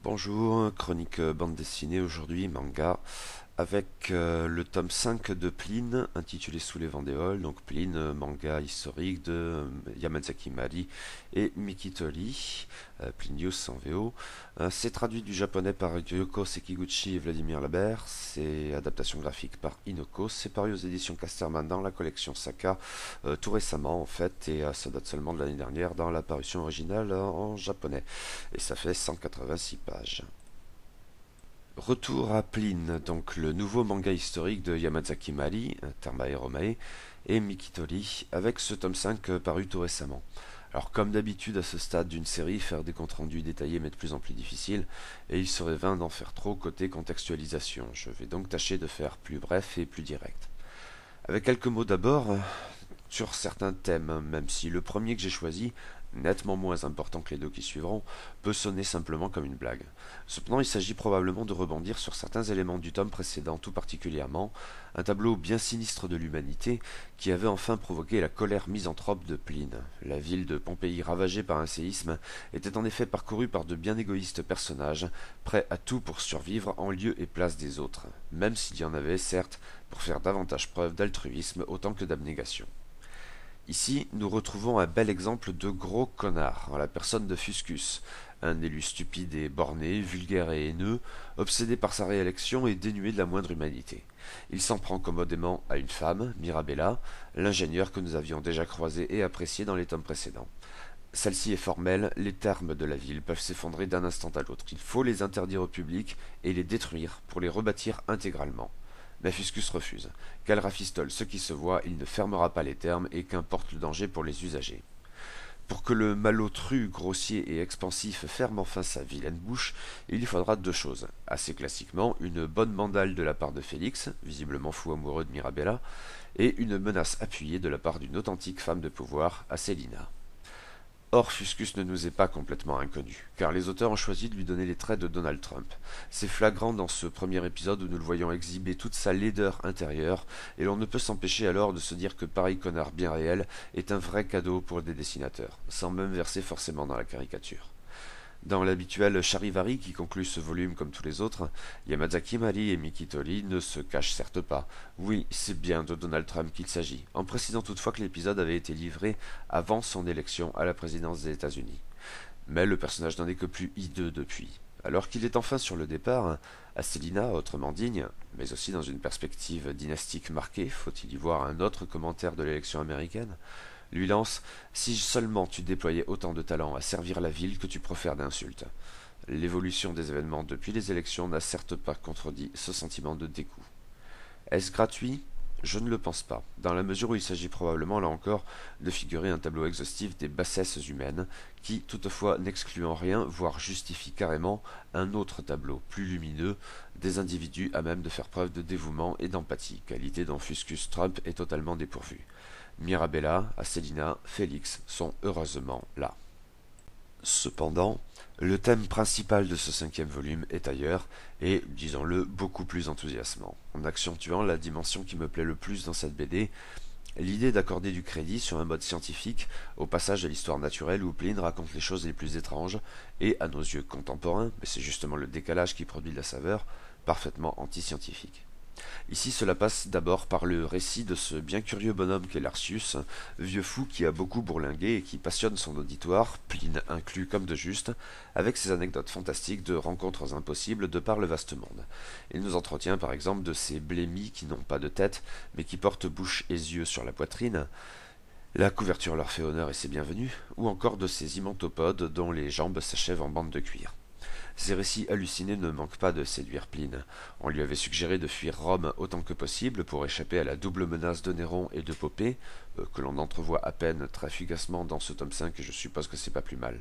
Bonjour, chronique bande dessinée aujourd'hui, manga, avec le tome 5 de Pline, intitulé Sous les Vendéoles. Donc Pline, manga historique de Yamazaki Mari et Miki Tori, Plinius en VO. C'est traduit du japonais par Yoko Sekiguchi et Vladimir Labert. C'est adaptation graphique par Inoko. C'est paru aux éditions Casterman dans la collection Saka, tout récemment en fait, et ça date seulement de l'année dernière dans la parution originale en japonais. Et ça fait 186 pages. Retour à Pline, donc le nouveau manga historique de Yamazaki Mari, Tamae Romae, et Mikitori, avec ce tome 5 paru tout récemment. Alors comme d'habitude à ce stade d'une série, faire des comptes rendus détaillés m'est de plus en plus difficile, et il serait vain d'en faire trop côté contextualisation. Je vais donc tâcher de faire plus bref et plus direct. Avec quelques mots d'abord sur certains thèmes, même si le premier que j'ai choisi, nettement moins important que les deux qui suivront, peut sonner simplement comme une blague. Cependant, il s'agit probablement de rebondir sur certains éléments du tome précédent, tout particulièrement un tableau bien sinistre de l'humanité qui avait enfin provoqué la colère misanthrope de Pline. La ville de Pompéi ravagée par un séisme était en effet parcourue par de bien égoïstes personnages, prêts à tout pour survivre en lieu et place des autres, même s'il y en avait, certes, pour faire davantage preuve d'altruisme autant que d'abnégation. Ici, nous retrouvons un bel exemple de gros connard, en la personne de Fuscus, un élu stupide et borné, vulgaire et haineux, obsédé par sa réélection et dénué de la moindre humanité. Il s'en prend commodément à une femme, Mirabella, l'ingénieur que nous avions déjà croisé et apprécié dans les tomes précédents. Celle-ci est formelle, les termes de la ville peuvent s'effondrer d'un instant à l'autre. Il faut les interdire au public et les détruire pour les rebâtir intégralement. Mais Fuscus refuse. Qu'elle rafistole ce qui se voit, il ne fermera pas les termes et qu'importe le danger pour les usagers. Pour que le malotru, grossier et expansif ferme enfin sa vilaine bouche, il lui faudra deux choses. Assez classiquement, une bonne mandale de la part de Félix, visiblement fou amoureux de Mirabella, et une menace appuyée de la part d'une authentique femme de pouvoir, Asselina. Or, Fuscus ne nous est pas complètement inconnu, car les auteurs ont choisi de lui donner les traits de Donald Trump. C'est flagrant dans ce premier épisode où nous le voyons exhiber toute sa laideur intérieure, et l'on ne peut s'empêcher alors de se dire que pareil connard bien réel est un vrai cadeau pour des dessinateurs, sans même verser forcément dans la caricature. Dans l'habituel charivari qui conclut ce volume comme tous les autres, Yamazaki Mari et Mikitori ne se cachent certes pas. Oui, c'est bien de Donald Trump qu'il s'agit, en précisant toutefois que l'épisode avait été livré avant son élection à la présidence des États-Unis. Mais le personnage n'en est que plus hideux depuis. Alors qu'il est enfin sur le départ, Asselina, autrement digne, mais aussi dans une perspective dynastique marquée, faut-il y voir un autre commentaire de l'élection américaine, lui lance « Si seulement tu déployais autant de talent à servir la ville que tu profères d'insultes ». L'évolution des événements depuis les élections n'a certes pas contredit ce sentiment de dégoût. Est-ce gratuit? Je ne le pense pas, dans la mesure où il s'agit probablement, là encore, de figurer un tableau exhaustif des bassesses humaines, qui, toutefois, n'exclut en rien, voire justifie carrément, un autre tableau, plus lumineux, des individus à même de faire preuve de dévouement et d'empathie, qualité dont Fuscus Trump est totalement dépourvu. Mirabella, Asselina, Félix sont heureusement là. Cependant, le thème principal de ce cinquième volume est ailleurs, et, disons-le, beaucoup plus enthousiasmant. En accentuant la dimension qui me plaît le plus dans cette BD, l'idée d'accorder du crédit sur un mode scientifique au passage de l'histoire naturelle où Pline raconte les choses les plus étranges, et, à nos yeux contemporains, mais c'est justement le décalage qui produit de la saveur, parfaitement anti-scientifique. Ici, cela passe d'abord par le récit de ce bien curieux bonhomme qu'est Larcius, vieux fou qui a beaucoup bourlingué et qui passionne son auditoire, Pline inclus comme de juste, avec ses anecdotes fantastiques de rencontres impossibles de par le vaste monde. Il nous entretient par exemple de ces blémis qui n'ont pas de tête, mais qui portent bouche et yeux sur la poitrine. La couverture leur fait honneur et c'est bienvenu, ou encore de ces immentopodes dont les jambes s'achèvent en bandes de cuir. Ces récits hallucinés ne manquent pas de séduire Pline. On lui avait suggéré de fuir Rome autant que possible pour échapper à la double menace de Néron et de Poppée, que l'on entrevoit à peine très fugacement dans ce tome 5 et je suppose que c'est pas plus mal.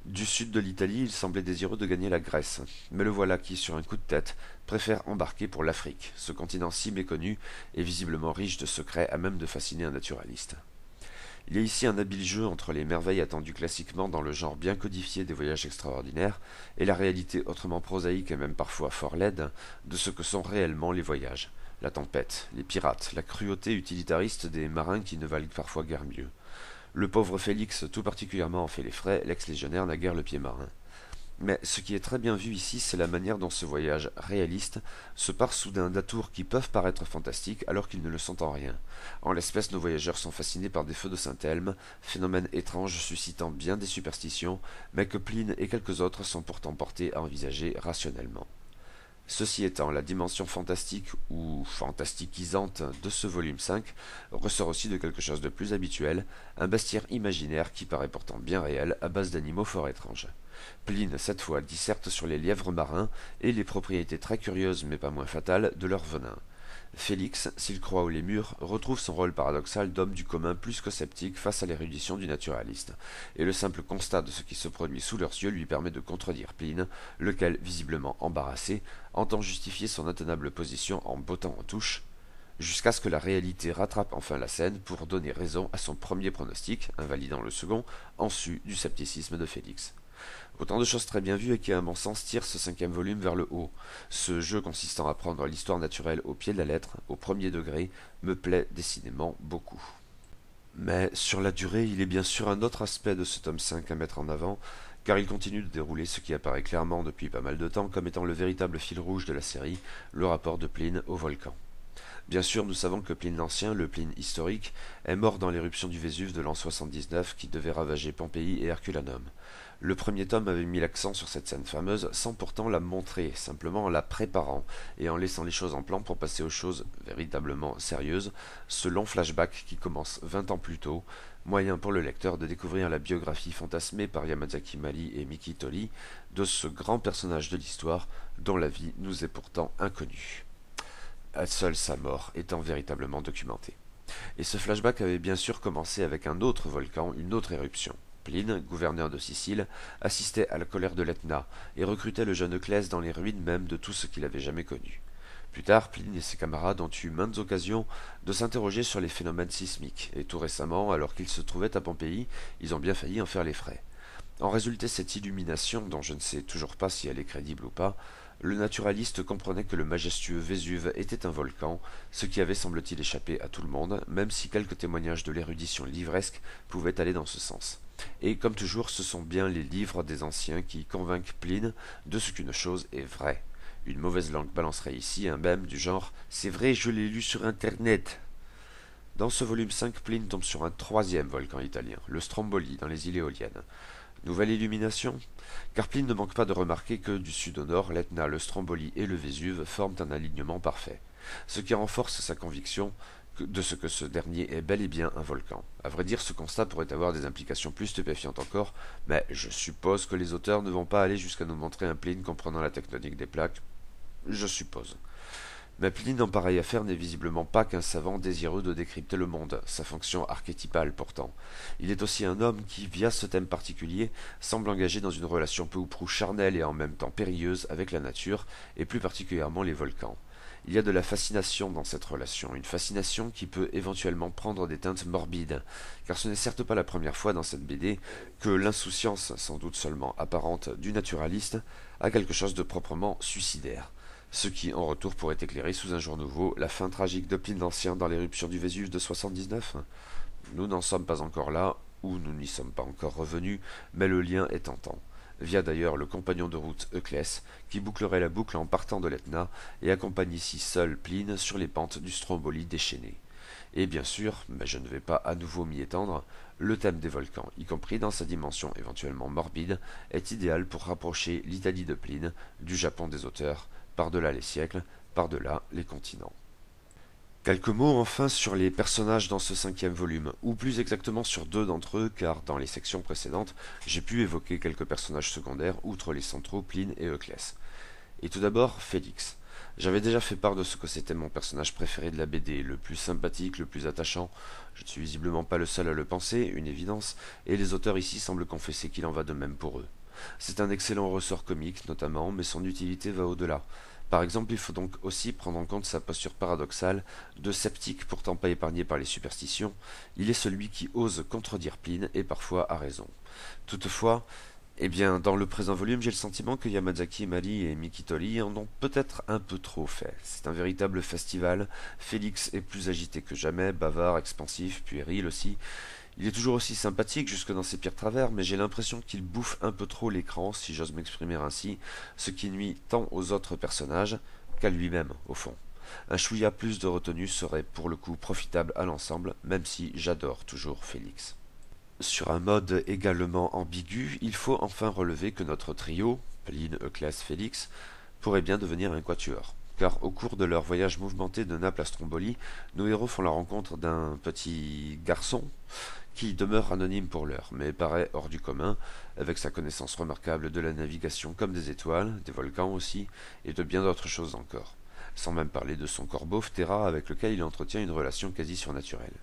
Du sud de l'Italie, il semblait désireux de gagner la Grèce, mais le voilà qui, sur un coup de tête, préfère embarquer pour l'Afrique, ce continent si méconnu et visiblement riche de secrets à même de fasciner un naturaliste. Il y a ici un habile jeu entre les merveilles attendues classiquement dans le genre bien codifié des voyages extraordinaires et la réalité autrement prosaïque et même parfois fort laide de ce que sont réellement les voyages. La tempête, les pirates, la cruauté utilitariste des marins qui ne valent parfois guère mieux. Le pauvre Félix tout particulièrement en fait les frais, l'ex-légionnaire n'a guère le pied marin. Mais ce qui est très bien vu ici, c'est la manière dont ce voyage réaliste se part soudain d'atours qui peuvent paraître fantastiques alors qu'ils ne le sont en rien. En l'espèce, nos voyageurs sont fascinés par des feux de Saint-Elme, phénomène étrange suscitant bien des superstitions, mais que Pline et quelques autres sont pourtant portés à envisager rationnellement. Ceci étant, la dimension fantastique ou fantastiquisante de ce volume 5 ressort aussi de quelque chose de plus habituel, un bestiaire imaginaire qui paraît pourtant bien réel à base d'animaux fort étranges. Pline, cette fois, disserte sur les lièvres marins et les propriétés très curieuses mais pas moins fatales de leur venin. Félix, s'il croit aux lémures, retrouve son rôle paradoxal d'homme du commun plus que sceptique face à l'érudition du naturaliste, et le simple constat de ce qui se produit sous leurs yeux lui permet de contredire Pline, lequel, visiblement embarrassé, entend justifier son intenable position en bottant en touche, jusqu'à ce que la réalité rattrape enfin la scène pour donner raison à son premier pronostic, invalidant le second, en su du scepticisme de Félix. Autant de choses très bien vues et qui, à mon sens, tirent ce cinquième volume vers le haut. Ce jeu consistant à prendre l'histoire naturelle au pied de la lettre, au premier degré, me plaît décidément beaucoup. Mais sur la durée, il est bien sûr un autre aspect de ce tome 5 à mettre en avant, car il continue de dérouler ce qui apparaît clairement depuis pas mal de temps comme étant le véritable fil rouge de la série, le rapport de Pline au volcan. Bien sûr, nous savons que Pline l'Ancien, le Pline historique, est mort dans l'éruption du Vésuve de l'an 79 qui devait ravager Pompéi et Herculanum. Le premier tome avait mis l'accent sur cette scène fameuse sans pourtant la montrer, simplement en la préparant et en laissant les choses en plan pour passer aux choses véritablement sérieuses, ce long flashback qui commence 20 ans plus tôt, moyen pour le lecteur de découvrir la biographie fantasmée par Yamazaki Mali et Miki Tori de ce grand personnage de l'histoire dont la vie nous est pourtant inconnue. Seule sa mort étant véritablement documentée. Et ce flashback avait bien sûr commencé avec un autre volcan, une autre éruption. Pline, gouverneur de Sicile, assistait à la colère de l'Etna et recrutait le jeune Euclès dans les ruines même de tout ce qu'il avait jamais connu. Plus tard, Pline et ses camarades ont eu maintes occasions de s'interroger sur les phénomènes sismiques, et tout récemment, alors qu'ils se trouvaient à Pompéi, ils ont bien failli en faire les frais. En résultait cette illumination, dont je ne sais toujours pas si elle est crédible ou pas. Le naturaliste comprenait que le majestueux Vésuve était un volcan, ce qui avait semble-t-il échappé à tout le monde, même si quelques témoignages de l'érudition livresque pouvaient aller dans ce sens. Et comme toujours, ce sont bien les livres des anciens qui convainquent Pline de ce qu'une chose est vraie. Une mauvaise langue balancerait ici un mème du genre « C'est vrai, je l'ai lu sur Internet ». Dans ce volume 5, Pline tombe sur un troisième volcan italien, le Stromboli, dans les îles Éoliennes. Nouvelle illumination? Car Pline ne manque pas de remarquer que du sud au nord, l'Etna, le Stromboli et le Vésuve forment un alignement parfait, ce qui renforce sa conviction de ce que ce dernier est bel et bien un volcan. À vrai dire, ce constat pourrait avoir des implications plus stupéfiantes encore, mais je suppose que les auteurs ne vont pas aller jusqu'à nous montrer un Pline comprenant la tectonique des plaques. Je suppose. Mais Pline en pareille affaire n'est visiblement pas qu'un savant désireux de décrypter le monde, sa fonction archétypale pourtant. Il est aussi un homme qui, via ce thème particulier, semble engagé dans une relation peu ou prou charnelle et en même temps périlleuse avec la nature, et plus particulièrement les volcans. Il y a de la fascination dans cette relation, une fascination qui peut éventuellement prendre des teintes morbides, car ce n'est certes pas la première fois dans cette BD que l'insouciance, sans doute seulement apparente, du naturaliste a quelque chose de proprement suicidaire. Ce qui, en retour, pourrait éclairer sous un jour nouveau la fin tragique de Pline l'Ancien dans l'éruption du Vésuve de 79. Nous n'en sommes pas encore là, ou nous n'y sommes pas encore revenus, mais le lien est tentant. Via d'ailleurs le compagnon de route Euclès, qui bouclerait la boucle en partant de l'Etna, et accompagne ici seul Pline sur les pentes du Stromboli déchaîné. Et bien sûr, mais je ne vais pas à nouveau m'y étendre, le thème des volcans, y compris dans sa dimension éventuellement morbide, est idéal pour rapprocher l'Italie de Pline du Japon des auteurs, par-delà les siècles, par-delà les continents. Quelques mots enfin sur les personnages dans ce cinquième volume, ou plus exactement sur deux d'entre eux, car dans les sections précédentes, j'ai pu évoquer quelques personnages secondaires, outre les centraux Pline et Euclès. Et tout d'abord, Félix. J'avais déjà fait part de ce que c'était mon personnage préféré de la BD, le plus sympathique, le plus attachant. Je ne suis visiblement pas le seul à le penser, une évidence, et les auteurs ici semblent confesser qu'il en va de même pour eux. C'est un excellent ressort comique, notamment, mais son utilité va au-delà. Par exemple, il faut donc aussi prendre en compte sa posture paradoxale, de sceptique pourtant pas épargné par les superstitions. Il est celui qui ose contredire Pline, et parfois a raison. Toutefois, eh bien, dans le présent volume, j'ai le sentiment que Yamazaki, Mali et Miki Tori en ont peut-être un peu trop fait. C'est un véritable festival. Félix est plus agité que jamais, bavard, expansif, puéril aussi. Il est toujours aussi sympathique jusque dans ses pires travers, mais j'ai l'impression qu'il bouffe un peu trop l'écran, si j'ose m'exprimer ainsi, ce qui nuit tant aux autres personnages qu'à lui-même, au fond. Un chouïa plus de retenue serait pour le coup profitable à l'ensemble, même si j'adore toujours Félix. Sur un mode également ambigu, il faut enfin relever que notre trio, Pauline, Euclès, Félix, pourrait bien devenir un quatuor. Car au cours de leur voyage mouvementé de Naples à Stromboli, nos héros font la rencontre d'un petit garçon qui demeure anonyme pour l'heure, mais paraît hors du commun, avec sa connaissance remarquable de la navigation comme des étoiles, des volcans aussi, et de bien d'autres choses encore. Sans même parler de son corbeau Phtera avec lequel il entretient une relation quasi surnaturelle.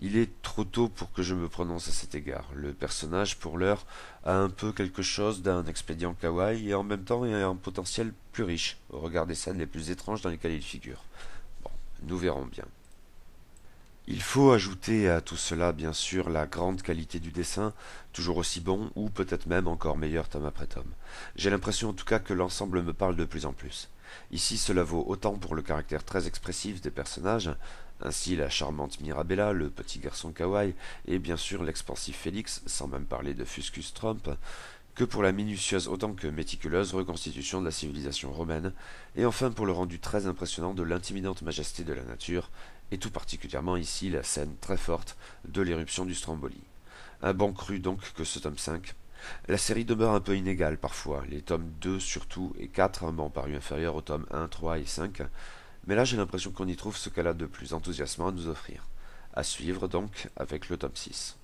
Il est trop tôt pour que je me prononce à cet égard. Le personnage, pour l'heure, a un peu quelque chose d'un expédient kawaii et en même temps il a un potentiel plus riche, au regard des scènes les plus étranges dans lesquelles il figure. Bon, nous verrons bien. Il faut ajouter à tout cela, bien sûr, la grande qualité du dessin, toujours aussi bon, ou peut-être même encore meilleur tome après tome. J'ai l'impression en tout cas que l'ensemble me parle de plus en plus. Ici, cela vaut autant pour le caractère très expressif des personnages, ainsi la charmante Mirabella, le petit garçon kawaii, et bien sûr l'expansif Félix, sans même parler de Fuscus Trump, que pour la minutieuse autant que méticuleuse reconstitution de la civilisation romaine, et enfin pour le rendu très impressionnant de l'intimidante majesté de la nature, et tout particulièrement ici la scène très forte de l'éruption du Stromboli. Un bon cru donc que ce tome 5. La série demeure un peu inégale parfois, les tomes 2 surtout et 4 m'ont paru inférieurs aux tomes 1, 3 et 5, mais là j'ai l'impression qu'on y trouve ce qu'elle a de plus enthousiasmant à nous offrir. À suivre donc avec le tome 6.